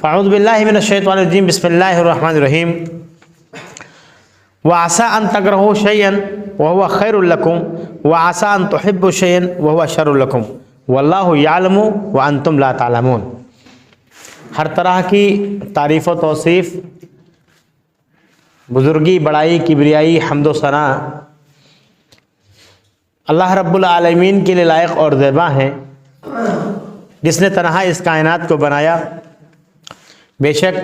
फ़अऊज़ु बिल्लाहि मिनश्शैतानिर्रजीम बिस्मिल्लाहिर्रहमानिर्रहीम। व आसा अन तकरहू शैअन व हुवा खैरुल लकुम व आसा अन तुहिब्बु शैअन व हुवा शर्रुल लकुम वल्लाहु यअलमु व अंतुम ला तालमून। हर तरह की तारीफ़ व तौसीफ़, बुज़ुर्गी, बड़ाई, किबरियाई, हम्द व सना अल्लाह रब्बुल आलमीन के लिए लायक और ज़ेबा हैं, जिसने तन्हा इस कायनात को बनाया। बेशक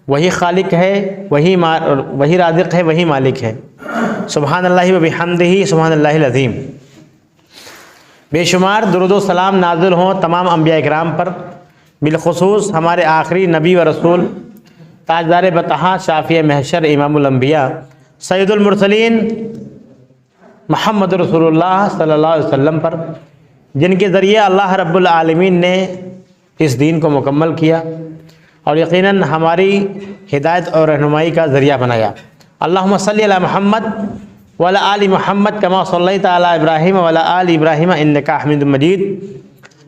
वही खालिक है, वही राज़िक़ है, वही मालिक है। सुब्हानल्लाहि व बिहम्दिही सुब्हानल्लाहिल अज़ीम। बेशुमार दुरूद व सलाम नाज़िल हों तमाम अंबिया इकराम पर, बिलख़ुसूस हमारे आखिरी नबी व रसूल ताजदार बतहा शाफ़ी महशर इमामुल अंबिया सैयदुल मुरसलीन मुहम्मद रसूलुल्लाह सल्लल्लाहु अलैहि वसल्लम पर, जिनके ज़रिए अल्लाह रब्बुल आलमीन ने इस दीन को मुकम्मल किया और यकीनन हमारी हिदायत और रहनुमाई का ज़रिया बनाया। अल्लाहुम्मा सल्लि अला मुहम्मद व अला आलि मुहम्मद कमा सल्लैता अला इब्राहीम व अला आलि इब्राहीम इन्नका हमीदुम मजीद।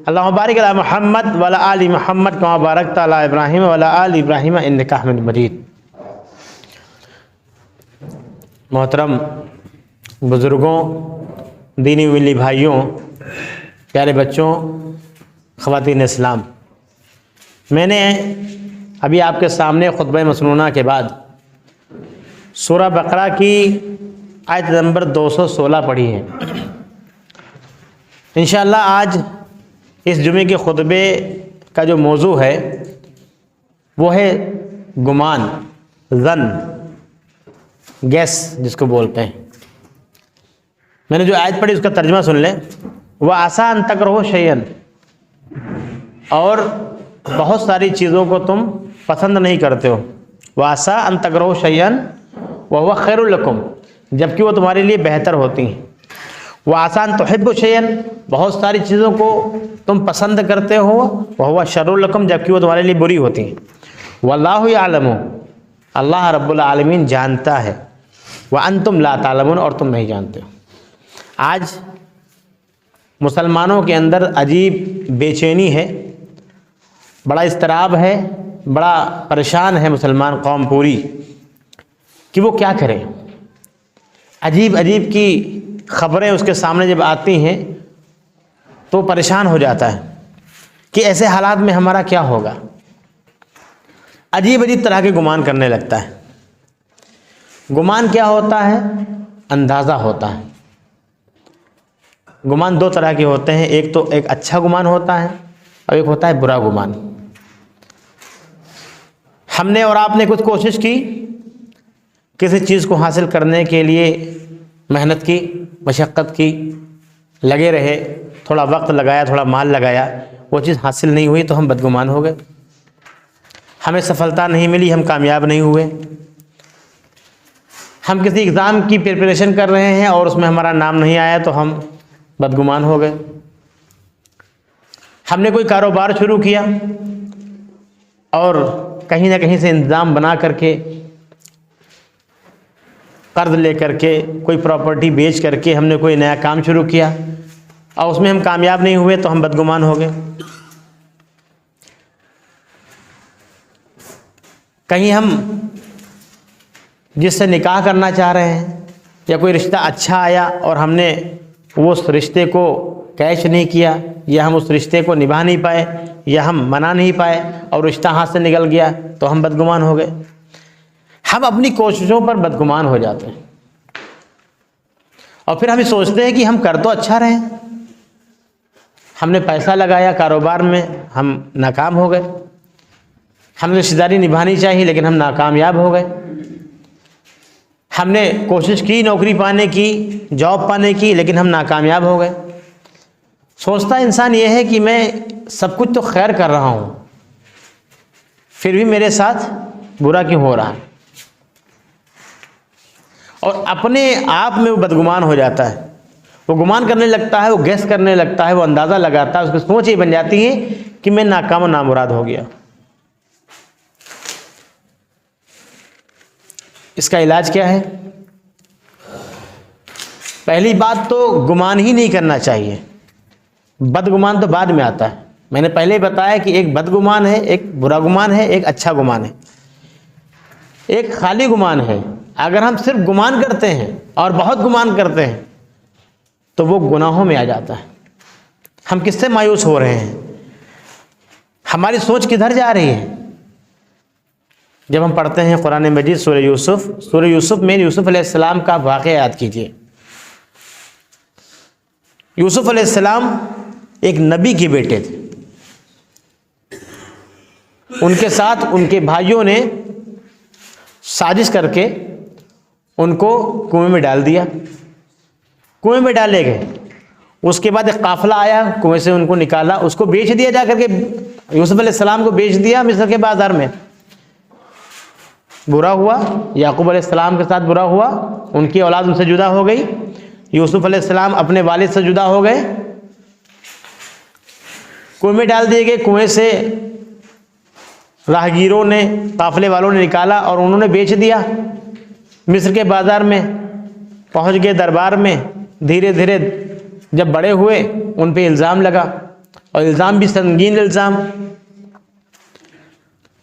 अल्लाहुम्मा बारिक अला मुहम्मद व अला आलि मुहम्मद कमा बारकता अला इब्राहीम व अला आलि इब्राहीम इन्नका हमीदुम मजीद। मोहतरम बुज़ुर्गों, दीनी मिली भाइयों, प्यारे बच्चों, ख़वातीन इस्लाम, मैंने अभी आपके सामने खुतबा मसनूना के बाद सूरह बकरा की आयत नंबर 216 पढ़ी है। इंशाअल्लाह आज इस जुमे के खुतबे का जो मौजू है वो है गुमान, ज़न, गैस जिसको बोलते हैं। मैंने जो आयत पढ़ी उसका तर्जुमा सुन लें। वह आसान तकरहू शैअन, और बहुत सारी चीज़ों को तुम पसंद नहीं करते हो। वह आसा अन तकरहू शैअन व हुवा खैरुल लकुम, जबकि वो तुम्हारे लिए बेहतर होती हैं। वह आसान तुहिब्बु शैअन, बहुत सारी चीज़ों को तुम पसंद करते हो। वह हुवा शर्रुल लकुम, जबकि वो तुम्हारे लिए बुरी होती हैं। वल्लाहु यअलमु, अल्लाह रब्बुल आलमीन जानता है। व अंतुम ला तालमून, और तुम नहीं जानते हो। आज मुसलमानों के अंदर अजीब बेचैनी है, बड़ा इस्तराब है, बड़ा परेशान है मुसलमान कौम पूरी कि वो क्या करें। अजीब अजीब की ख़बरें उसके सामने जब आती हैं तो परेशान हो जाता है कि ऐसे हालात में हमारा क्या होगा। अजीब अजीब तरह के गुमान करने लगता है। गुमान क्या होता है? अंदाज़ा होता है। गुमान दो तरह के होते हैं, एक अच्छा गुमान होता है और एक होता है बुरा गुमान। हमने और आपने कुछ कोशिश की, किसी चीज़ को हासिल करने के लिए मेहनत की, मशक्क़त की, लगे रहे, थोड़ा वक्त लगाया, थोड़ा माल लगाया, वो चीज़ हासिल नहीं हुई तो हम बदगुमान हो गए। हमें सफलता नहीं मिली, हम कामयाब नहीं हुए। हम किसी एग्ज़ाम की प्रिपरेशन कर रहे हैं और उसमें हमारा नाम नहीं आया तो हम बदगुमान हो गए। हमने कोई कारोबार शुरू किया और कहीं ना कहीं से इंतज़ाम बना करके, कर्ज ले करके, कोई प्रॉपर्टी बेच करके हमने कोई नया काम शुरू किया और उसमें हम कामयाब नहीं हुए तो हम बदगुमान हो गए। कहीं हम जिससे निकाह करना चाह रहे हैं या कोई रिश्ता अच्छा आया और हमने वो उस रिश्ते को कैच नहीं किया, या हम उस रिश्ते को निभा नहीं पाए, या हम मना नहीं पाए और रिश्ता हाथ से निकल गया तो हम बदगुमान हो गए। हम अपनी कोशिशों पर बदगुमान हो जाते हैं और फिर हम सोचते हैं कि हम कर तो अच्छा रहे, हमने पैसा लगाया कारोबार में, हम नाकाम हो गए। हमने रिश्तेदारी निभानी चाहिए लेकिन हम नाकामयाब हो गए। हमने कोशिश की नौकरी पाने की, जॉब पाने की, लेकिन हम नाकामयाब हो गए। सोचता इंसान ये है कि मैं सब कुछ तो खैर कर रहा हूँ, फिर भी मेरे साथ बुरा क्यों हो रहा है, और अपने आप में वो बदगुमान हो जाता है। वो गुमान करने लगता है, वो गैस करने लगता है, वो अंदाज़ा लगाता है, उसकी सोच ये बन जाती है कि मैं नाकाम और नामुराद हो गया। इसका इलाज क्या है? पहली बात तो गुमान ही नहीं करना चाहिए। बदगुमान तो बाद में आता है। मैंने पहले ही बताया कि एक बदगुमान है, एक बुरा गुमान है, एक अच्छा गुमान है, एक खाली गुमान है। अगर हम सिर्फ गुमान करते हैं और बहुत गुमान करते हैं तो वो गुनाहों में आ जाता है। हम किससे मायूस हो रहे हैं, हमारी सोच किधर जा रही है? जब हम पढ़ते हैं कुरान मजीद सूरह यूसुफ में यूसुफ अलैहिस्सलाम का वाक़या याद कीजिए। यूसुफ अलैहिस्सलाम एक नबी के बेटे थे। उनके साथ उनके भाइयों ने साजिश करके उनको कुएं में डाल दिया। कुएं में डाले गए, उसके बाद एक काफिला आया, कुएं से उनको निकाला, उसको बेच दिया, जा करके यूसुफ अलैहिस्सलाम को बेच दिया मिस्र के बाजार में। बुरा हुआ, याकूब अलैहिस्सलाम के साथ बुरा हुआ, उनकी औलाद उनसे जुदा हो गई। यूसुफ अलैहिस्सलाम अपने वालिद से जुदा हो गए, कुएं में डाल दिए गए। कुएं से राहगीरों ने, काफिले वालों ने निकाला और उन्होंने बेच दिया। मिस्र के बाजार में पहुंच गए, दरबार में। धीरे धीरे जब बड़े हुए उन पे इल्ज़ाम लगा, और इल्ज़ाम भी संगीन इल्ज़ाम।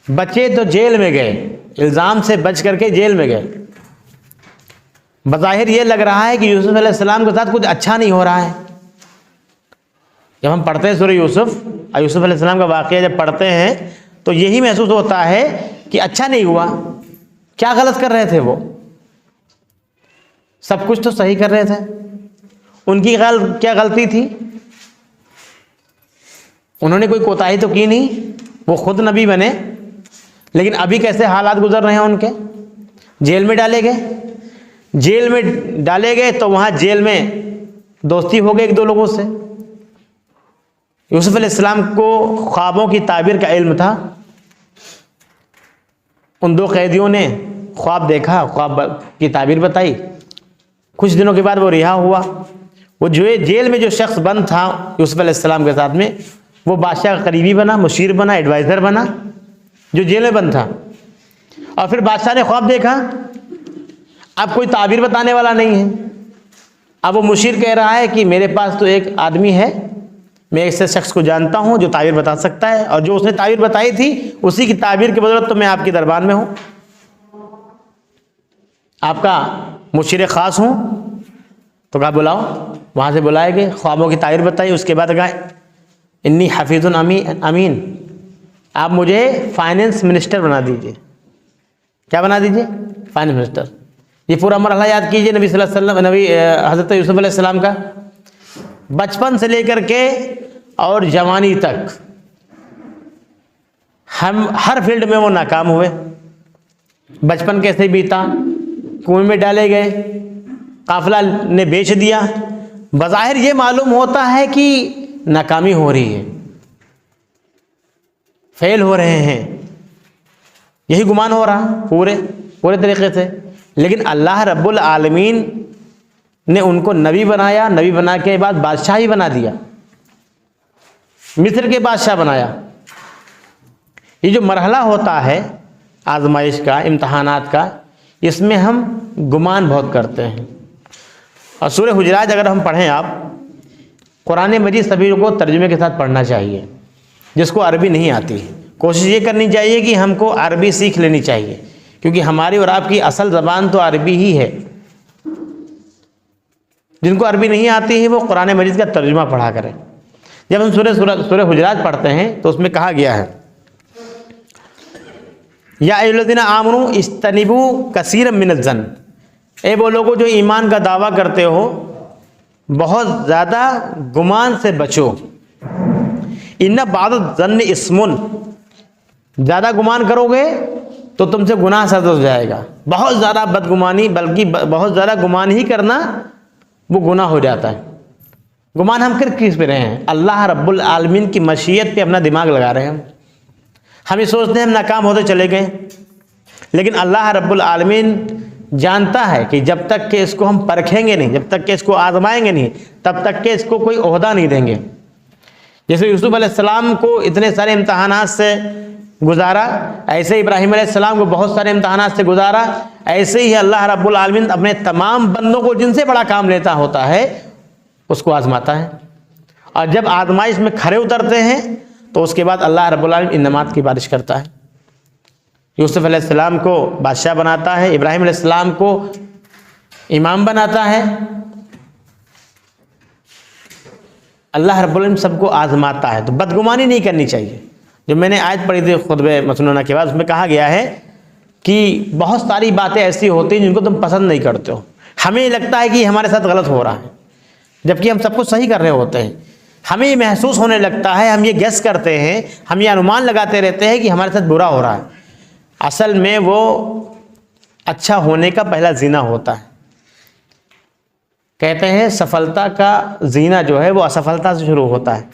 बचे तो जेल में गए, इल्ज़ाम से बच करके जेल में गए। बज़ाहिर ये लग रहा है कि यूसुफ अलैहिस्सलाम के साथ कुछ अच्छा नहीं हो रहा है। जब हम पढ़ते हैं सूरह यूसुफ अलैहिस्सलाम का वाक़या जब पढ़ते हैं तो यही महसूस होता है कि अच्छा नहीं हुआ। क्या गलत कर रहे थे वो? सब कुछ तो सही कर रहे थे। उनकी क्या गलती थी? उन्होंने कोई कोताही तो की नहीं, वो खुद नबी बने। लेकिन अभी कैसे हालात गुजर रहे हैं उनके? जेल में डाले गए। जेल में डाले गए तो वहाँ जेल में दोस्ती हो गई एक दो लोगों से। यूसुफ अलैहिस्सलाम को ख्वाबों की ताबीर का इल्म था। उन दो कैदियों ने ख्वाब देखा, ख्वाब की ताबीर बताई। कुछ दिनों के बाद वो रिहा हुआ। वो जो जेल में जो शख्स बंद था यूसुफ अलैहिस्सलाम के साथ में, वो बादशाह का करीबी बना, मुशीर बना, एडवाइज़र बना, जो जेल में बंद था। और फिर बादशाह ने ख्वाब देखा, अब कोई ताबीर बताने वाला नहीं है। अब वो मुशीर कह रहा है कि मेरे पास तो एक आदमी है, मैं ऐसे शख्स को जानता हूँ जो ताबीर बता सकता है, और जो उसने ताबीर बताई थी उसी की ताबीर की बदौलत तो मैं आपके दरबार में हूँ, आपका मुशीर ख़ास हूँ। तो कहा बुलाओ। वहाँ से बुलाए गए, ख्वाबों की ताबीर बताई। उसके बाद कहा इन्नी हफीज़ुन अमीन, आप मुझे फाइनेंस मिनिस्टर बना दीजिए। क्या बना दीजिए? Finance minister. ये पूरा मरहला याद कीजिए नबी सल्लल्लाहु अलैहि वसल्लम, नबी हज़रत यूसुफ अलैहिस्सलाम का। बचपन से लेकर के और जवानी तक हम हर फील्ड में वो नाकाम हुए। बचपन कैसे बीता? कुएं में डाले गए, काफिला ने बेच दिया। बज़ाहिर ये मालूम होता है कि नाकामी हो रही है, फेल हो रहे हैं, यही गुमान हो रहा पूरे तरीके से। लेकिन अल्लाह रब्बुल आलमीन ने उनको नबी बनाया, नबी बना के बाद बादशाह ही बना दिया, मिस्र के बादशाह बनाया। ये जो मरहला होता है आजमाइश का, इम्तहानात का, इसमें हम गुमान बहुत करते हैं। और सूरह हुजरात अगर हम पढ़ें, आप कुरान मजीद सभी को तर्जुमे के साथ पढ़ना चाहिए। जिसको अरबी नहीं आती है, कोशिश ये करनी चाहिए कि हमको अरबी सीख लेनी चाहिए, क्योंकि हमारी और आपकी असल ज़बान तो अरबी ही है। जिनको अरबी नहीं आती है वो कुरान मजीद का तर्जुमा पढ़ा करें। जब हम सूरह हुजरात पढ़ते हैं तो उसमें कहा गया है या अय्युहल्लज़ीना आमनू इज्तनिबू कसीरम मिनज़्ज़न, ए वो लोगों जो ईमान का दावा करते हो बहुत ज़्यादा गुमान से बचो। इन्ना बादुज़्ज़न्न इस्मुन, ज़्यादा गुमान करोगे तो तुमसे गुनाह सद हो जाएगा। बहुत ज़्यादा बदगुमानी, बल्कि बहुत ज़्यादा गुमान ही करना वो गुनाह हो जाता है। गुमान हम किस पे रहे हैं? अल्लाह रब्बुल आलमीन की मशीयत पे अपना दिमाग लगा रहे हैं। हम ये सोचते हैं हम नाकाम होते चले गए, लेकिन अल्लाह रब्बुल आलमीन जानता है कि जब तक कि इसको हम परखेंगे नहीं, जब तक कि इसको आजमाएंगे नहीं, तब तक कि इसको कोई ओहदा नहीं देंगे। जैसे यूसुफ अलैहिस्सलाम को इतने सारे इम्तहानात से गुजारा, ऐसे इब्राहीम अलैहिस्सलाम को बहुत सारे इम्तहानात से गुजारा, ऐसे ही अल्लाह रब्बुल आलमीन अपने तमाम बंदों को जिनसे बड़ा काम लेता होता है उसको आजमाता है। और जब आजमाइश में खरे उतरते हैं तो उसके बाद अल्लाह रब्बुल आलमीन इनामात की बारिश करता है। यूसुफ अलैहिस्सलाम को बादशाह बनाता है, इब्राहीम अलैहिस्सलाम को इमाम बनाता है। अल्लाह रब्बुल आलमीन सबको आजमाता है, तो बदगुमानी नहीं करनी चाहिए। जो मैंने आयत पढ़ी थी खुतबे मसनूना के बाद, उसमें कहा गया है कि बहुत सारी बातें ऐसी होती हैं जिनको तुम पसंद नहीं करते हो, हमें लगता है कि हमारे साथ गलत हो रहा है, जबकि हम सब कुछ सही कर रहे होते हैं। हमें ये महसूस होने लगता है, हम ये गेस करते हैं, हम ये अनुमान लगाते रहते हैं कि हमारे साथ बुरा हो रहा है। असल में वो अच्छा होने का पहला जीना होता है। कहते हैं सफलता का जीना जो है वो असफलता से शुरू होता है।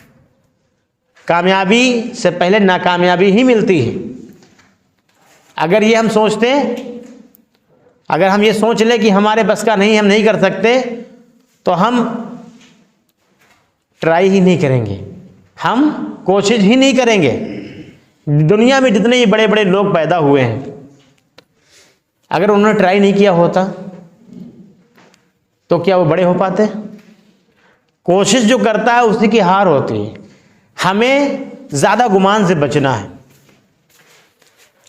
कामयाबी से पहले नाकामयाबी ही मिलती है। अगर ये हम सोचते, अगर हम ये सोच लें कि हमारे बस का नहीं, हम नहीं कर सकते, तो हम ट्राई ही नहीं करेंगे, हम कोशिश ही नहीं करेंगे। दुनिया में जितने ये बड़े बड़े लोग पैदा हुए हैं, अगर उन्होंने ट्राई नहीं किया होता तो क्या वो बड़े हो पाते? कोशिश जो करता है उसी की हार होती है। हमें ज़्यादा गुमान से बचना है।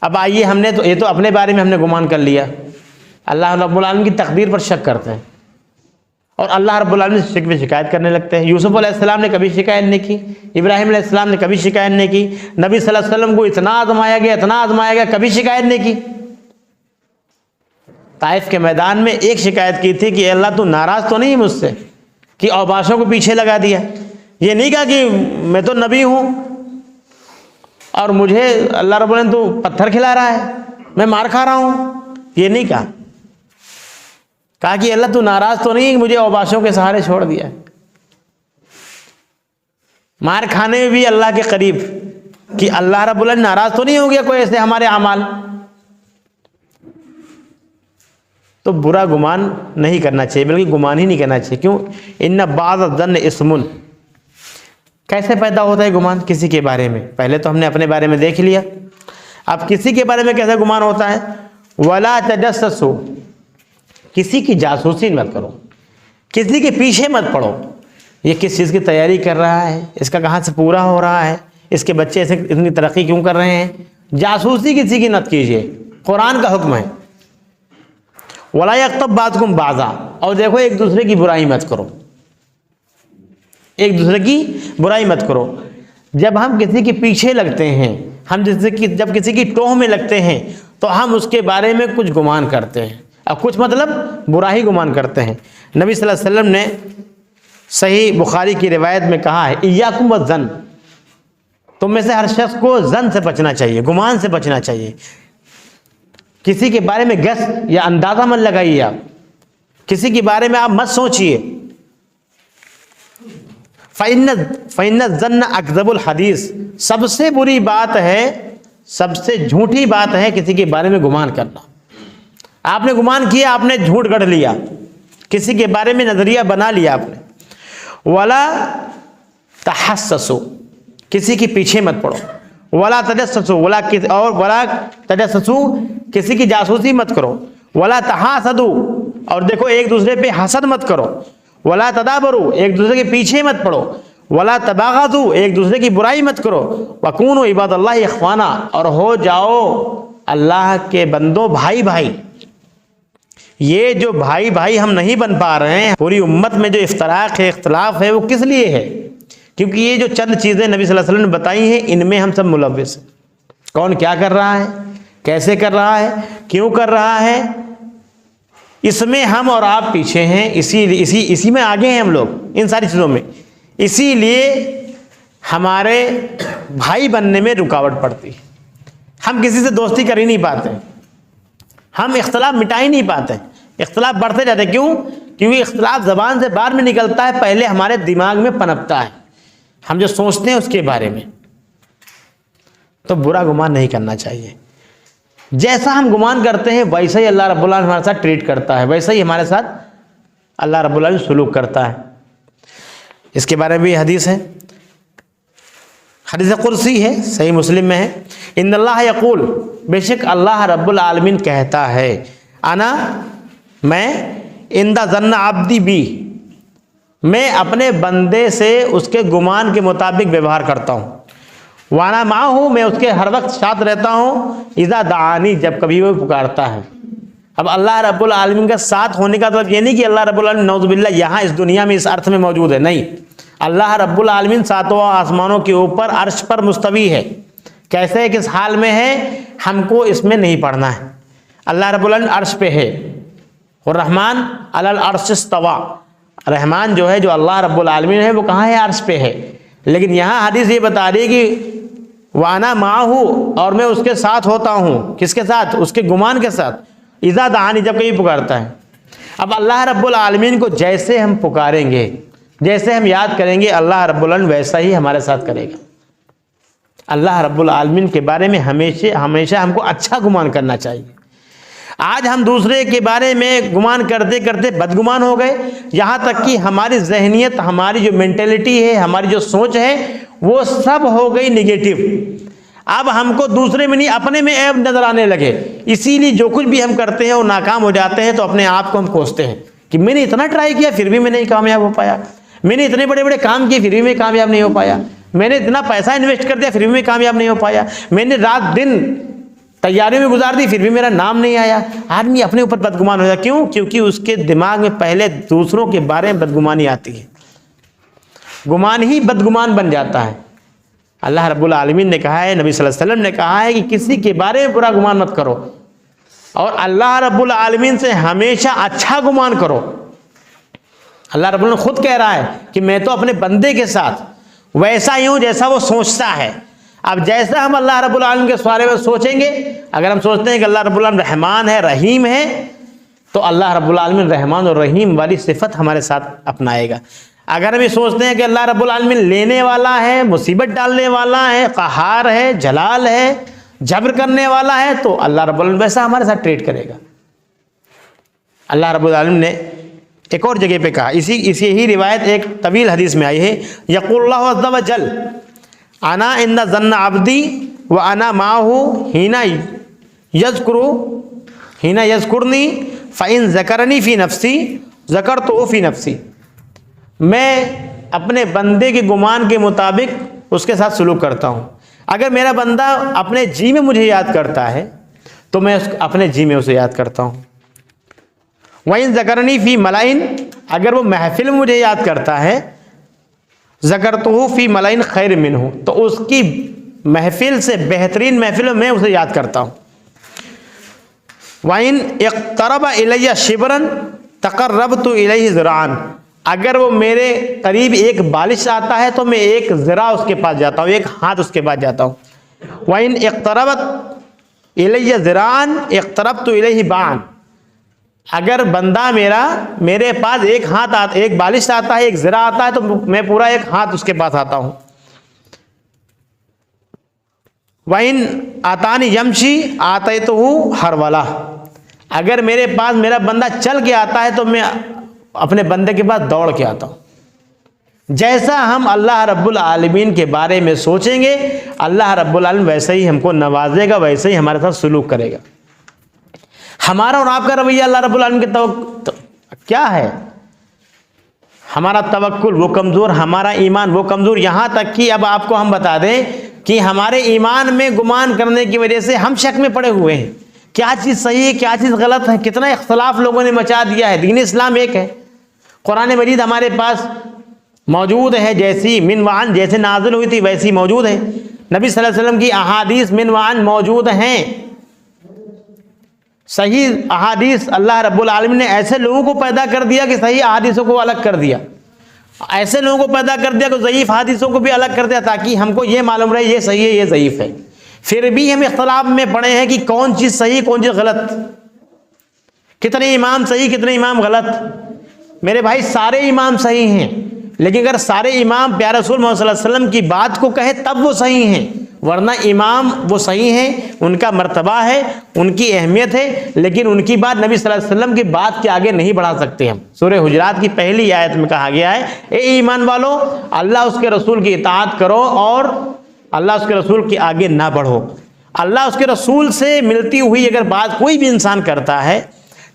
अब आइए, हमने तो ये तो अपने बारे में हमने गुमान कर लिया, अल्लाह रब्बुल आलमीन की तकदीर पर शक करते हैं और अल्लाह रब्बुल आलमीन से शिकायत करने लगते हैं। यूसुफ अलैहिस्सलाम ने कभी शिकायत नहीं की, इब्राहीम अलैहिस्सलाम ने कभी शिकायत नहीं की, नबी सल्लल्लाहु अलैहि वसल्लम को इतना आजमाया गया, इतना आजमाया गया, कभी शिकायत नहीं की। ताइफ के मैदान में एक शिकायत की थी कि अल्लाह तू नाराज़ तो नहीं मुझसे कि औबाशों को पीछे लगा दिया। ये नहीं कहा कि मैं तो नबी हूँ और मुझे अल्लाह रब्बुल आलमीन तो पत्थर खिला रहा है, मैं मार खा रहा हूँ, ये नहीं कहा कि अल्लाह तू नाराज़ तो नहीं मुझे औबाशों के सहारे छोड़ दिया। मार खाने में भी अल्लाह के करीब कि अल्लाह रब्बुल आलमीन नाराज़ तो नहीं हो गया कोई ऐसे हमारे अमाल। तो बुरा गुमान नहीं करना चाहिए, बल्कि गुमान ही नहीं करना चाहिए। क्यों? इन्ना बाज़ ज़न्न इस्मुन। कैसे पैदा होता है गुमान किसी के बारे में? पहले तो हमने अपने बारे में देख लिया, अब किसी के बारे में कैसे गुमान होता है? वला तजस्ससु, किसी की जासूसी मत करो, किसी के पीछे मत पड़ो। ये किस चीज़ की तैयारी कर रहा है, इसका कहाँ से पूरा हो रहा है, इसके बच्चे ऐसे इतनी तरक्की क्यों कर रहे हैं, जासूसी किसी की मत कीजिए। कुरान का हुक्म है वला यग़्तब बाज़ुकुम बाज़ा, और देखो एक दूसरे की बुराई मत करो, एक दूसरे की बुराई मत करो। जब हम किसी के पीछे लगते हैं, हम जब किसी की टोह में लगते हैं, तो हम उसके बारे में कुछ गुमान करते हैं, और कुछ मतलब बुरा ही गुमान करते हैं। नबी सल्लल्लाहु अलैहि वसल्लम ने सही बुखारी की रिवायत में कहा है, इय्याकुम वज़्ज़न, तुम में से हर शख्स को ज़न से बचना चाहिए, गुमान से बचना चाहिए। किसी के बारे में गस या अंदाज़ा मत लगाइए, आप किसी के बारे में आप मत सोचिए। फ़इन्न ज़न्न अकज़बुल हदीस, सबसे बुरी बात है, सबसे झूठी बात है किसी के बारे में गुमान करना। आपने गुमान किया, आपने झूठ गढ़ लिया, किसी के बारे में नज़रिया बना लिया आपने। वला तहस्ससु, किसी के पीछे मत पड़ो। वला तजस्ससु, वला तजस्ससु, किसी की जासूसी मत करो। वला तहासदु, और देखो एक दूसरे पे हसद मत करो। वला तदाबरू, एक दूसरे के पीछे मत पड़ो। वला तबागदु, एक दूसरे की बुराई मत करो। वकूनु इबादल्लाह इख्वाना, और हो जाओ अल्लाह के बंदो भाई भाई। ये जो भाई भाई हम नहीं बन पा रहे हैं, पूरी उम्मत में जो इफ्तराक है, इख्तलाफ है, वो किस लिए है? क्योंकि ये जो चंद चीज़ें नबी सल्लल्लाहु अलैहि वसल्लम ने बताई हैं, इनमें हम सब मुलव्विस हैं। कौन क्या कर रहा है, कैसे कर रहा है, क्यों कर रहा है, इसमें हम और आप पीछे हैं, इसी में आगे हैं हम लोग, इन सारी चीज़ों में। इसीलिए हमारे भाई बनने में रुकावट पड़ती है। हम किसी से दोस्ती कर ही नहीं पाते, हम इख्तलाफ मिटा ही नहीं पाते, इख्तलाफ बढ़ते जाते। क्यों? क्योंकि इख्तलाफ ज़बान से बाहर में निकलता है, पहले हमारे दिमाग में पनपता है, हम जो सोचते हैं उसके बारे में। तो बुरा गुमान नहीं करना चाहिए। जैसा हम गुमान करते हैं वैसा ही अल्लाह रब्बुल आलमीन हमारे साथ ट्रीट करता है, वैसा ही हमारे साथ अल्लाह रब्बुल आलमीन सुलूक करता है। इसके बारे में भी हदीस है, हदीस कुर्सी है, सही मुस्लिम में है। इन्नल्लाह यक़ूल, बेशक अल्लाह रब्बुल आलमीन कहता है, अना, मैं, इंदा ज़न्न अब्दी बी, मैं अपने बंदे से उसके गुमान के मुताबिक व्यवहार करता हूँ। वाना माँ हूँ, मैं उसके हर वक्त साथ रहता हूँ, इज़ा दानी, जब कभी वो पुकारता है। अब अल्लाह रब्बुल आलमीन का साथ होने का मतलब ये नहीं कि अल्लाह रब्बुल आलमीन नौज़ुबिल्लाह यहाँ इस दुनिया में इस अर्थ में मौजूद है, नहीं। अल्लाह रब्बुल आलमीन सातों आसमानों के ऊपर अर्श पर मुस्तवी है। कैसे, किस हाल में है, हमको इसमें नहीं पढ़ना है। अल्लाह रब्बुल आलमीन अर्श पे है और रहमान अलल अर्श इस्तवा, रहमान जो है, जो अल्लाह रब्बुल आलमीन है, वो कहाँ है, अर्श पे है। लेकिन यहाँ हदीस ये बता रही है कि वाना माहू, और मैं उसके साथ होता हूँ। किसके साथ, उसके गुमान के साथ। इज़ा दानी, जब कहीं पुकारता है। अब अल्लाह रब्बुल आलमीन को जैसे हम पुकारेंगे, जैसे हम याद करेंगे, अल्लाह रब्बुल आलमीन वैसा ही हमारे साथ करेगा। अल्लाह रब्बुल आलमीन के बारे में हमेशा हमको अच्छा गुमान करना चाहिए। आज हम दूसरे के बारे में गुमान करते करते बदगुमान हो गए, यहाँ तक कि हमारी जहनियत, हमारी जो मेंटेलिटी है, हमारी जो सोच है, वो सब हो गई निगेटिव। अब हमको दूसरे में नहीं, अपने में ऐब नजर आने लगे। इसीलिए जो कुछ भी हम करते हैं वो नाकाम हो जाते हैं, तो अपने आप को हम कोसते हैं कि मैंने इतना ट्राई किया फिर भी मैं नहीं कामयाब हो पाया, मैंने इतने बड़े बड़े काम किए फिर भी मैं कामयाब नहीं हो पाया, मैंने इतना पैसा इन्वेस्ट कर दिया फिर भी मैं कामयाब नहीं हो पाया, मैंने रात दिन तैयारी में गुजार दी फिर भी मेरा नाम नहीं आया। आदमी अपने ऊपर बदगुमान हो जाता। क्यों? क्योंकि उसके दिमाग में पहले दूसरों के बारे में बदगुमानी आती है, गुमान ही बदगुमान बन जाता है। अल्लाह रब्बुल आलमीन ने कहा है, नबी सल्लल्लाहु अलैहि वसल्लम ने कहा है कि किसी के बारे में बुरा गुमान मत करो, और अल्लाह रब्बुल आलमीन से हमेशा अच्छा गुमान करो। अल्लाह रब्बुल आलमीन खुद कह रहा है कि मैं तो अपने बंदे के साथ वैसा ही हूँ जैसा वो सोचता है। अब जैसा हम अल्लाह रब्बुल आलमीन के बारे में सोचेंगे, अगर हम सोचते हैं कि अल्लाह रब्बुल आलमीन रहमान है, रहीम है, तो अल्लाह रब्बुल आलमीन रहमान और रहीम वाली सिफत हमारे साथ अपनाएगा। अगर हम ये सोचते हैं कि अल्लाह रब्बुल आलमीन लेने वाला है, मुसीबत डालने वाला है, क़हार है, जलाल है, जबर करने वाला है, तो अल्लाह रब्बुल आलमीन वैसा हमारे साथ ट्रीट करेगा। अल्लाह रब्बुल आलमीन ने एक और जगह पे कहा, इसी ही रिवायत एक तवील हदीस में आई है, यक़ुल्लाहु अज़्ज़ा व जल अना इंदा ज़न्न अब्दी व अना माहू हीना यज़कुरनी फ़इन ज़करनी फ़ी नफ़्सी ज़करतुहु फ़ी नफ़्सी। मैं अपने बंदे के गुमान के मुताबिक उसके साथ सलूक करता हूँ। अगर मेरा बंदा अपने जी में मुझे याद करता है तो मैं अपने जी में उसे याद करता हूँ। वहीं ज़करनी फ़ी मलाइन, अगर वो महफिल में मुझे याद करता है, ज़करतुहु फ़ी मलाइन खैर मिनहु, तो उसकी महफिल से बेहतरीन महफिल में मैं उसे याद करता हूँ। वहीं इक़्तरब इलैया शिबरन तक़र्रबतु इलैहि ज़िराअन, अगर वो मेरे करीब एक बालिश आता है तो मैं एक ज़रा उसके पास जाता हूँ, एक हाथ उसके पास जाता हूँ। वहीं इक़्तरबत इलैया ज़िराअन इक़्तरबतु इलैहि बाअन, अगर बंदा मेरे पास एक हाथ एक बालिश आता है, एक ज़रा आता है, तो मैं पूरा एक हाथ उसके पास आता हूँ। वहीं आतानी यमशी आतैतुहु हरवला, अगर मेरे पास मेरा बंदा चल के आता है तो मैं अपने बंदे के पास दौड़ के आता हूँ। जैसा हम अल्लाह रब्बुल आलमीन के बारे में सोचेंगे, अल्लाह रब्बुल आलमीन वैसे ही हमको नवाजेगा, वैसे ही हमारे साथ सलूक करेगा। हमारा और आपका रवैया अल्लाह रब्बुल आलमीन के क्या है? हमारा तवक्कुल वो कमज़ोर, हमारा ईमान वो कमज़ोर, यहाँ तक कि अब आपको हम बता दें कि हमारे ईमान में गुमान करने की वजह से हम शक में पड़े हुए हैं, क्या चीज़ सही है, क्या चीज़ गलत है। कितना इख्तलाफ लोगों ने मचा दिया है। दीन इस्लाम एक है, कुरान मजीद हमारे पास मौजूद है, जैसी मिनवान जैसे नाज़िल हुई थी वैसी मौजूद है। नबी सल्लल्लाहु अलैहि वसल्लम की अहादीस मिनवान मौजूद हैं, सही अहादीस। अल्लाह रब्बुल आलमीन ने ऐसे लोगों को पैदा कर दिया कि सही अहादीसों को अलग कर दिया, ऐसे लोगों को पैदा कर दिया कि ज़ईफ़ हदीसों को भी अलग कर दिया, ताकि हमको ये मालूम रहे ये सही है ये ज़ईफ़ है। फिर भी हम इख्तलाफ में पड़े हैं कि कौन चीज़ सही कौन चीज़ गलत, कितने इमाम सही कितने इमाम गलत। मेरे भाई सारे इमाम सही हैं, लेकिन अगर सारे इमाम प्यारे रसूल मोहम्मद सल्लल्लाहु अलैहि वसल्लम की बात को कहे तब वो सही हैं, वरना इमाम वो सही हैं, उनका मर्तबा है, उनकी अहमियत है, लेकिन उनकी बात नबी सल्लल्लाहु अलैहि वसल्लम की बात के आगे नहीं बढ़ा सकते हम। सूरह हुजरात की पहली आयत में कहा गया है, ए ईमान वालों, अल्लाह उसके रसूल की इताअत करो और अल्लाह उसके रसूल के आगे ना बढ़ो। अल्लाह उसके रसूल से मिलती हुई अगर बात कोई भी इंसान करता है,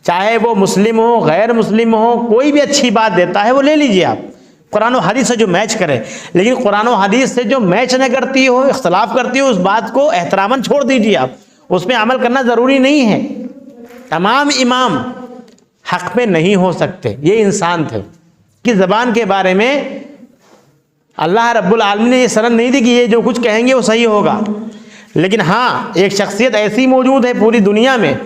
चाहे वो मुस्लिम हो गैर मुस्लिम हो, कोई भी अच्छी बात देता है वो ले लीजिए आप। कुरान और हदीस से जो मैच करे। लेकिन कुरान और हदीस से जो मैच न करती हो, इख्तलाफ करती हो, उस बात को एहतरामन छोड़ दीजिए आप, उसमें अमल करना ज़रूरी नहीं है। तमाम इमाम हक़ पे नहीं हो सकते, ये इंसान थे कि ज़बान के बारे में अल्लाह रब्बुल आलमीन ने ये सनद नहीं दी कि ये जो कुछ कहेंगे वो सही होगा। लेकिन हाँ, एक शख्सियत ऐसी मौजूद है पूरी दुनिया में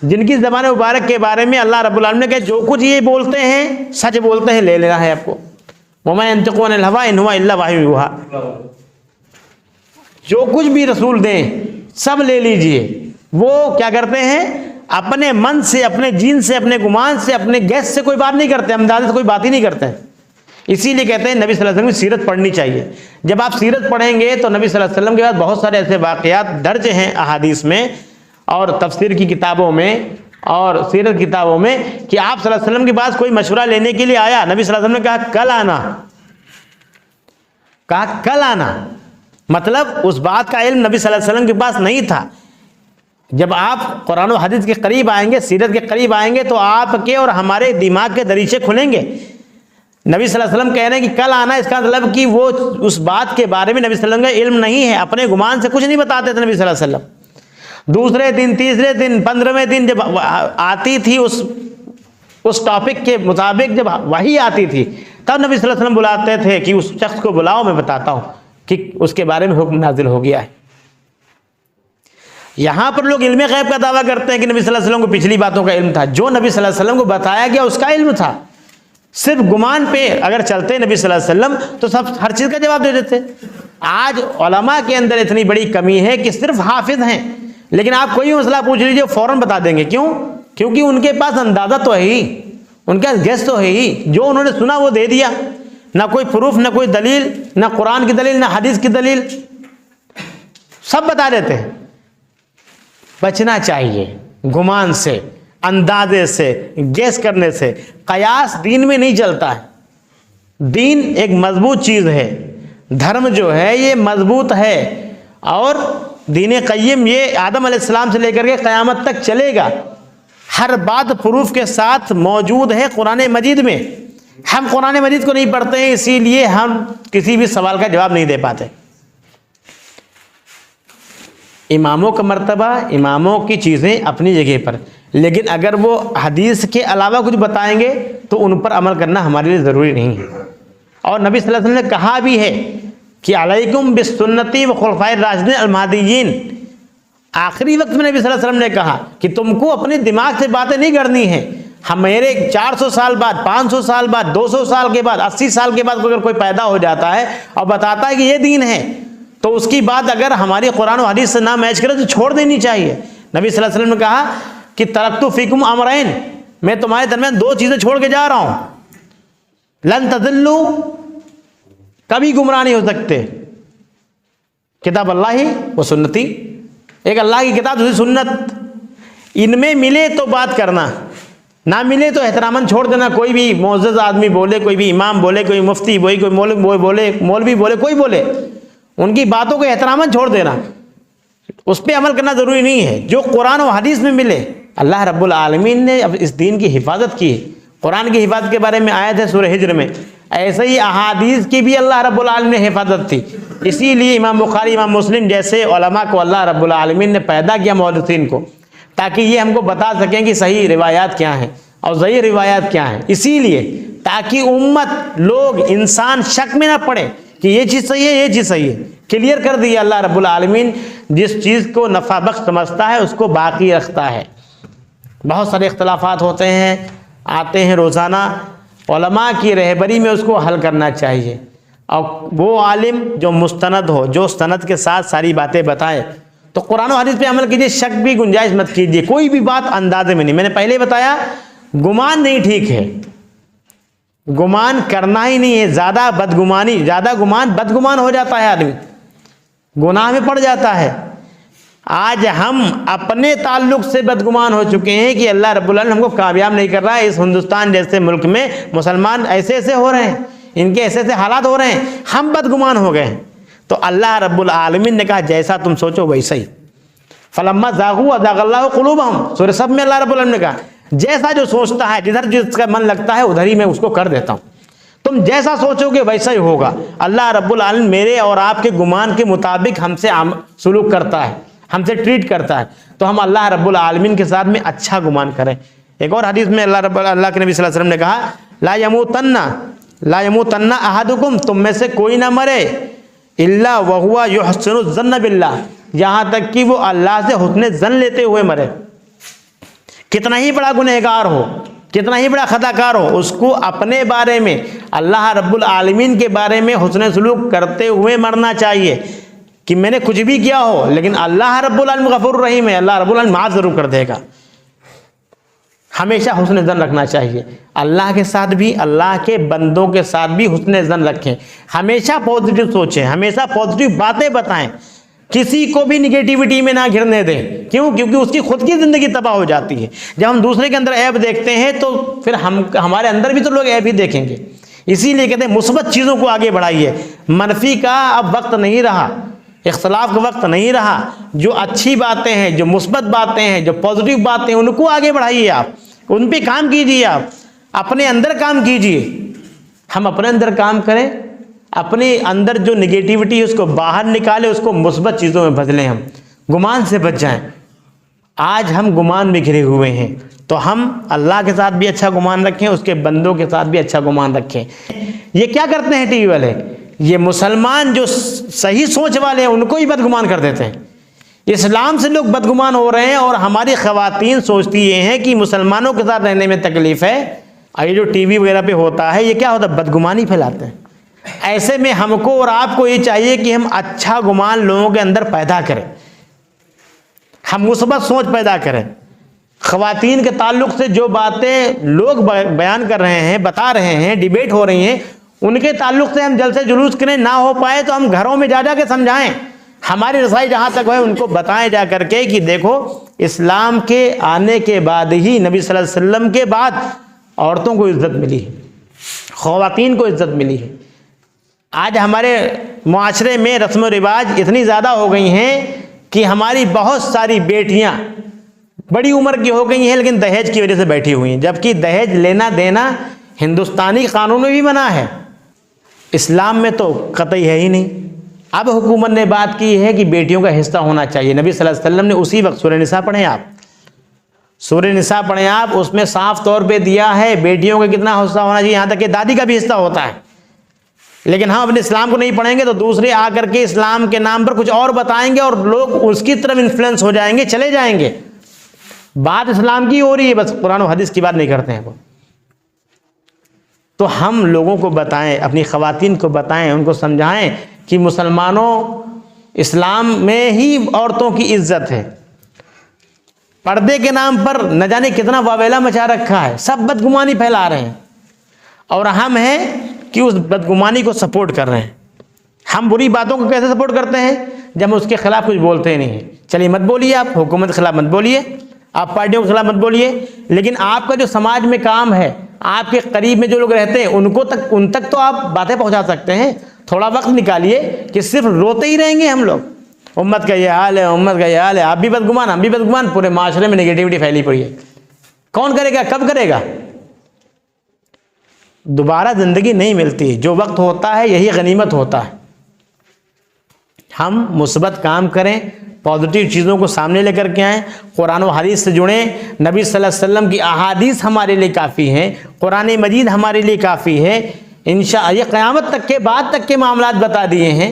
जिनकी ज़बान मुबारक के बारे में अल्लाह रब्बुल आलमीन ने कहा जो कुछ ये बोलते हैं सच बोलते हैं, ले लेना है आपको। वमा यंतिक़ु अनिल हवा इन हुवा इल्ला वह्युन यूहा, जो कुछ भी रसूल दें सब ले लीजिए। वो क्या करते हैं, अपने मन से, अपने जीन से, अपने गुमान से, अपने गैस से कोई बात नहीं करते, अंदाजे से कोई बात ही नहीं करते हैं। इसीलिए कहते हैं नबी सल्लल्लाहु अलैहि वसल्लम की सीरत पढ़नी चाहिए। जब आप सीरत पढ़ेंगे तो नबी सल्लल्लाहु अलैहि वसल्लम के बाद बहुत सारे ऐसे वाक़यात दर्ज हैं अहादीस में और तफसीर की किताबों में और सीरत किताबों में कि आप सल्लल्लाहु अलैहि वसल्लम के पास कोई मशवरा लेने के लिए आया, नबी सल्लल्लाहु अलैहि वसल्लम ने कहा कल आना, कहा कल आना, मतलब उस बात का इल्म नबी सल्लल्लाहु अलैहि वसल्लम के पास नहीं था। जब आप कुरान और हदीस के करीब आएंगे, सीरत के करीब आएंगे तो आपके और हमारे दिमाग के दरीचे खुलेंगे। नबी सल्लल्लाहु अलैहि वसल्लम कह रहे हैं कि कल आना, इसका मतलब कि वो उस बात के बारे में नबी सल्लल्लाहु अलैहि वसल्लम का इल्म नहीं है, अपने गुमान से कुछ नहीं बताते थे नबी सल्लल्लाहु अलैहि वसल्लम। दूसरे दिन, तीसरे दिन, 15वें दिन जब आती थी उस टॉपिक के मुताबिक जब वही आती थी तब नबी सल्लल्लाहु अलैहि वसल्लम बुलाते थे कि उस शख्स को बुलाओ, मैं बताता हूँ कि उसके बारे में हुक्म नाजिल हो गया है। यहाँ पर लोग इल्म गैब का दावा करते हैं कि नबी सल्लल्लाहु अलैहि वसल्लम को पिछली बातों का इल्म था। जो नबी सल्लल्लाहु अलैहि वसल्लम को बताया गया उसका इल्म था। सिर्फ गुमान पे अगर चलते नबी सल्लल्लाहु अलैहि वसल्लम तो सब हर चीज़ का जवाब दे देते। आज उलमा के अंदर इतनी बड़ी कमी है कि सिर्फ हाफिज हैं, लेकिन आप कोई मसला पूछ लीजिए फ़ौरन बता देंगे। क्यों? क्योंकि उनके पास अंदाज़ा तो है ही, उनका गेस तो है ही, जो उन्होंने सुना वो दे दिया, ना कोई प्रूफ, ना कोई दलील, ना कुरान की दलील, ना हदीस की दलील, सब बता देते हैं। बचना चाहिए गुमान से, अंदाजे से, गेस करने से। कयास दीन में नहीं चलता है। दीन एक मजबूत चीज़ है, धर्म जो है ये मजबूत है और दीन क़य्यिम ये आदम अलैहिस्सलाम से लेकर के क़यामत तक चलेगा। हर बात प्रूफ के साथ मौजूद है कुरान मजीद में। हम कुरान मजीद को नहीं पढ़ते हैं, इसीलिए हम किसी भी सवाल का जवाब नहीं दे पाते। इमामों का मर्तबा, इमामों की चीज़ें अपनी जगह पर, लेकिन अगर वो हदीस के अलावा कुछ बताएंगे तो उन पर अमल करना हमारे लिए ज़रूरी नहीं है। और नबी सल्लल्लाहु अलैहि वसल्लम ने कहा भी है कि अलैकुम बिस्सुन्नती व खुलफाए राशिदीन अल महदीयीन। आखिरी वक्त में नबी सल्लल्लाहु अलैहि वसल्लम ने कहा कि तुमको अपने दिमाग से बातें नहीं करनी है। हम मेरे 400 साल बाद, 500 साल बाद, 200 साल के बाद, 80 साल के बाद अगर कोई पैदा हो जाता है और बताता है कि ये दीन है, तो उसकी बात अगर हमारी कुरान और हदीस से ना मैच करे तो छोड़ देनी चाहिए। नबी सल्लल्लाहु अलैहि वसल्लम ने कहा कि तरक्तु फीकुम अमरैन, मैं तुम्हारे दरमियान दो चीज़ें छोड़ के जा रहा हूँ, लन तज़िल्लू, कभी गुमराह नहीं हो सकते, किताब अल्लाह व सुन्नती, एक अल्लाह की किताब, दूसरी सुन्नत। इनमें मिले तो बात करना, ना मिले तो एहतरामन छोड़ देना। कोई भी मुअज़्ज़ज़ आदमी बोले, कोई भी इमाम बोले, कोई मुफ्ती बोले, कोई मौलवी बोले, कोई बोले, उनकी बातों को एहतरामन छोड़ देना, उस पर अमल करना ज़रूरी नहीं है। जो कुरान और हदीस में मिले, अल्लाह रब्बुल आलमीन ने अब इस दीन की हिफाजत की है। कुरान की हिफाजत के बारे में आयत है सूरह हिज्र में, ऐसे ही अहादीस की भी अल्लाह रब्बुल आलमीन ने हिफाजत थी। इसीलिए इमाम बुखारी, इमाम मुस्लिम जैसे उलमा को अल्लाह रब्बुल आलमीन ने पैदा किया, मुहद्दिसीन को, ताकि ये हमको बता सकें कि सही रिवायात क्या हैं और ज़ईफ़ रिवायात क्या हैं। इसीलिए ताकि उम्मत, लोग, इंसान शक में ना पड़े कि ये चीज़ सही है, ये चीज़ सही है। क्लियर कर दिया अल्लाह रब्बुल आलमीन, जिस चीज़ को नफ़ा बख्श समझता है उसको बाकी रखता है। बहुत सारे इख्तलाफात होते हैं, आते हैं रोज़ाना, उलमा की रहबरी में उसको हल करना चाहिए। और वो आलिम जो मुस्तनद हो, जो सनद के साथ सारी बातें बताए, तो कुरान और हदीस पे अमल कीजिए, शक भी गुंजाइश मत कीजिए। कोई भी बात अंदाजे में नहीं। मैंने पहले बताया गुमान नहीं ठीक है, गुमान करना ही नहीं है। ज़्यादा बदगुमानी, ज़्यादा गुमान बदगुमान हो जाता है, आदमी गुनाह में पड़ जाता है। आज हम अपने ताल्लुक से बदगुमान हो चुके हैं कि अल्लाह रब्बुल आलमीन हमको कामयाब नहीं कर रहा है। इस हिंदुस्तान जैसे मुल्क में मुसलमान ऐसे ऐसे हो रहे हैं, इनके ऐसे ऐसे हालात हो रहे हैं, हम बदगुमान हो गए हैं। तो अल्लाह रब्बुल आलमीन ने कहा जैसा तुम सोचो वैसा ही। फलम्मा ज़ागू अज़ाग़ल्लाहु क़ुलूबहुम, सूरह सब में अल्लाह रब्बुल आलमीन ने कहा जैसा जो सोचता है, जिधर जिसका मन लगता है उधर ही मैं उसको कर देता हूँ। तुम जैसा सोचोगे वैसा ही होगा। अल्लाह रब्बुल आलमीन मेरे और आपके गुमान के मुताबिक हमसे सुलूक करता है, हमसे ट्रीट करता है, तो हम अल्लाह रब्बुल आलमीन के साथ में अच्छा गुमान करें। एक और हदीस में अल्लाह के नबी सल्लल्लाहु अलैहि वसल्लम ने कहा, ला यमूतन्ना अहदुकुम, तुम में से कोई ना मरे, इल्ला वहुवा युहसिनु ज़न्न बिल्लाह, यहाँ तक कि वो अल्लाह से हुस्ने ज़न लेते हुए मरे। कितना ही बड़ा गुनहगार हो, कितना ही बड़ा खताकार हो, उसको अपने बारे में, अल्लाह रब्बुल आलमीन के बारे में हुस्न सलूक करते हुए मरना चाहिए कि मैंने कुछ भी किया हो लेकिन अल्लाह रब्बुल आलमीन गफूर रहीम है, अल्लाह रब्बुल आलमीन माफ़ ज़रूर कर देगा। हमेशा हुस्न ज़न रखना चाहिए, अल्लाह के साथ भी, अल्लाह के बंदों के साथ भी हुस्न ज़न रखें। हमेशा पॉजिटिव सोचें, हमेशा पॉजिटिव बातें बताएं, किसी को भी निगेटिविटी में ना घिरने दें। क्यों? क्योंकि उसकी खुद की ज़िंदगी तबाह हो जाती है। जब हम दूसरे के अंदर ऐब देखते हैं तो फिर हमारे अंदर भी तो लोग ऐब ही देखेंगे। इसीलिए कहते हैं मुस्बत चीज़ों को आगे बढ़ाइए। मनफी का अब वक्त नहीं रहा, इख्तलाफ का वक्त नहीं रहा। जो अच्छी बातें हैं, जो मुस्बत बातें हैं, जो पॉजिटिव बातें हैं, उनको आगे बढ़ाइए, आप उन पे काम कीजिए, आप अपने अंदर काम कीजिए। हम अपने अंदर काम करें, अपने अंदर जो निगेटिविटी है उसको बाहर निकालें, उसको मुस्बत चीज़ों में बदलें, हम गुमान से बच जाएं। आज हम गुमान में घिरे हुए हैं, तो हम अल्लाह के साथ भी अच्छा गुमान रखें, उसके बंदों के साथ भी अच्छा गुमान रखें। ये क्या करते हैं टीवी वाले? ये मुसलमान जो सही सोच वाले हैं उनको ही बदगुमान कर देते हैं। इस्लाम से लोग बदगुमान हो रहे हैं और हमारी ख़वातीन सोचती ये हैं कि मुसलमानों के साथ रहने में तकलीफ़ है। ये जो टीवी वगैरह पे होता है, ये क्या होता है? बदगुमानी फैलाते हैं। ऐसे में हमको और आपको ये चाहिए कि हम अच्छा गुमान लोगों के अंदर पैदा करें, हम मुस्बत सोच पैदा करें। ख़वातीन के ताल्लुक़ से जो बातें लोग बयान कर रहे हैं, बता रहे हैं, डिबेट हो रही हैं, उनके ताल्लुक़ से हम जलसे जुलूस करें, ना हो पाए तो हम घरों में जा के समझाएं। हमारी रसाई जहाँ तक है उनको बताएं जा करके कि देखो, इस्लाम के आने के बाद ही, नबी सल्लल्लाहु अलैहि वसल्लम के बाद औरतों को इज़्ज़त मिली है, ख़वातीन को इज़्ज़त मिली है। आज हमारे मुआशरे में रस्म व रिवाज इतनी ज़्यादा हो गई हैं कि हमारी बहुत सारी बेटियां बड़ी उम्र की हो गई हैं लेकिन दहेज की वजह से बैठी हुई हैं, जबकि दहेज लेना देना हिंदुस्तानी कानून में भी मना है, इस्लाम में तो कतई है ही नहीं। अब हुकूमत ने बात की है कि बेटियों का हिस्सा होना चाहिए। नबी सल्लल्लाहु अलैहि वसल्लम ने उसी वक्त सूरह निसा पढ़ें आप, सूरह निसा पढ़ें आप, उसमें साफ तौर पे दिया है बेटियों का कितना हिस्सा होना चाहिए, यहाँ तक कि दादी का भी हिस्सा होता है। लेकिन हम अपने इस्लाम को नहीं पढ़ेंगे तो दूसरे आकर के इस्लाम के नाम पर कुछ और बताएंगे और लोग उसकी तरफ इन्फ्लुएंस हो जाएंगे, चले जाएंगे। बात इस्लाम की हो रही है, बस कुरान और हदीस की बात नहीं करते हैं वो। तो हम लोगों को बताएं, अपनी ख़वातीन को बताएं, उनको समझाएं कि मुसलमानों, इस्लाम में ही औरतों की इज्जत है। पर्दे के नाम पर न जाने कितना वावेला मचा रखा है, सब बदगुमानी फैला रहे हैं और हम हैं कि उस बदगुमानी को सपोर्ट कर रहे हैं। हम बुरी बातों को कैसे सपोर्ट करते हैं? जब हम उसके खिलाफ कुछ बोलते ही नहीं हैं। चलिए मत बोलिए, आप हुकूमत के खिलाफ मत बोलिए, आप पार्टियों के खिलाफ मत बोलिए, लेकिन आपका जो समाज में काम है, आपके करीब में जो लोग रहते हैं उन तक तो आप बातें पहुंचा सकते हैं। थोड़ा वक्त निकालिए कि सिर्फ रोते ही रहेंगे हम लोग, उम्मत का ये हाल है, उम्मत का ये हाल है, आप भी बदगुमान, हम भी बदगुमान, पूरे माशरे में नेगेटिविटी फैली पड़ी है। कौन करेगा? कब करेगा? दोबारा ज़िंदगी नहीं मिलती, जो वक्त होता है यही गनीमत होता है। हम मुस्बत काम करें, पॉजिटिव चीज़ों को सामने लेकर के आएँ, कुरान और हदीस से जुड़ें। नबी सल्लल्लाहु अलैहि वसल्लम की अहादीस हमारे लिए काफ़ी हैं, कुरान मजीद हमारे लिए काफ़ी है। इंशाअल्लाह ये क़यामत तक के बाद तक के मामलात बता दिए हैं।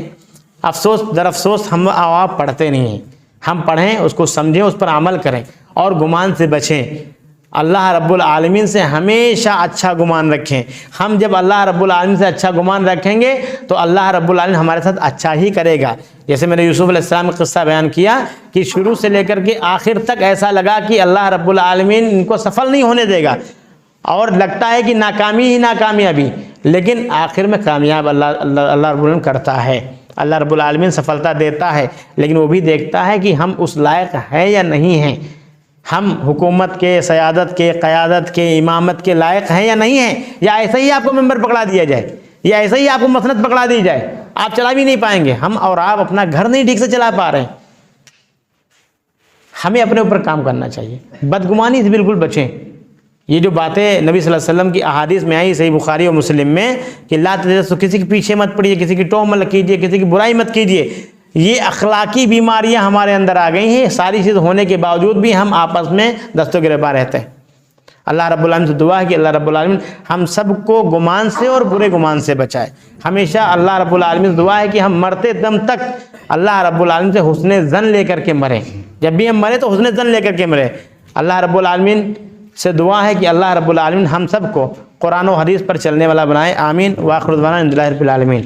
अफसोस दर अफसोस हम आप पढ़ते नहीं हैं। हम पढ़ें, उसको समझें, उस पर अमल करें और गुमान से बचें। अल्लाह रब्बुल आलमीन से हमेशा अच्छा गुमान रखें। हम जब अल्लाह रब्बुल आलमीन से अच्छा गुमान रखेंगे तो अल्लाह रब्बुल आलमीन हमारे साथ अच्छा ही करेगा। जैसे मैंने यूसुफ अलैहिस्सलाम का किस्सा बयान किया कि शुरू से लेकर के आखिर तक ऐसा लगा कि अल्लाह रब्बुल आलमीन इनको सफल नहीं होने देगा और लगता है कि नाकामी ही नाकामयाबी, लेकिन आखिर में कामयाब अल्लाह रब्बुल आलमीन करता है। अल्लाह रब्बुल आलमीन सफलता देता है, लेकिन वो भी देखता है कि हम उस लायक हैं या नहीं हैं, हम हुकूमत के, सयादत के, क़यादत के, इमामत के लायक हैं या नहीं हैं, या ऐसे ही आपको मेंबर पकड़ा दिया जाए, या ऐसे ही आपको मसनद पकड़ा दी जाए, आप चला भी नहीं पाएंगे। हम और आप अपना घर नहीं ठीक से चला पा रहे हैं। हमें अपने ऊपर काम करना चाहिए, बदगुमानी से बिल्कुल बचें। ये जो बातें नबी सल्लल्लाहु अलैहि वसल्लम की अहादीस में आई, सही बुखारी और मुस्लिम में, कि ला तजस्सुस, किसी के पीछे मत पड़िए, किसी की टोह मत कीजिए, किसी की बुराई मत कीजिए, ये अखलाकी बीमारियां हमारे अंदर आ गई हैं। सारी चीज़ होने के बावजूद भी हम आपस में दस्तों गिरफ्तार रहते हैं। अल्लाह रब्बुल आलमीन से दुआ है कि अल्लाह रब्बुल आलमीन हम सबको गुमान से और बुरे गुमान से बचाए। हमेशा अल्लाह रब्बुल आलमीन से दुआ है कि हम मरते दम तक अल्लाह रब्बुल आलमीन से हुस्ने ज़न लेकर के मरें। जब भी हम मरें तो हुस्ने ज़न लेकर के मरें। अल्लाह रब्बुल आलमीन से दुआ है कि अल्लाह रब्बुल आलमीन हम सबको कुरान और हदीस पर चलने वाला बनाए। आमीन। व आखिर दअवाना अनिल हम्दुलिल्लाहि रब्बिल आलमीन।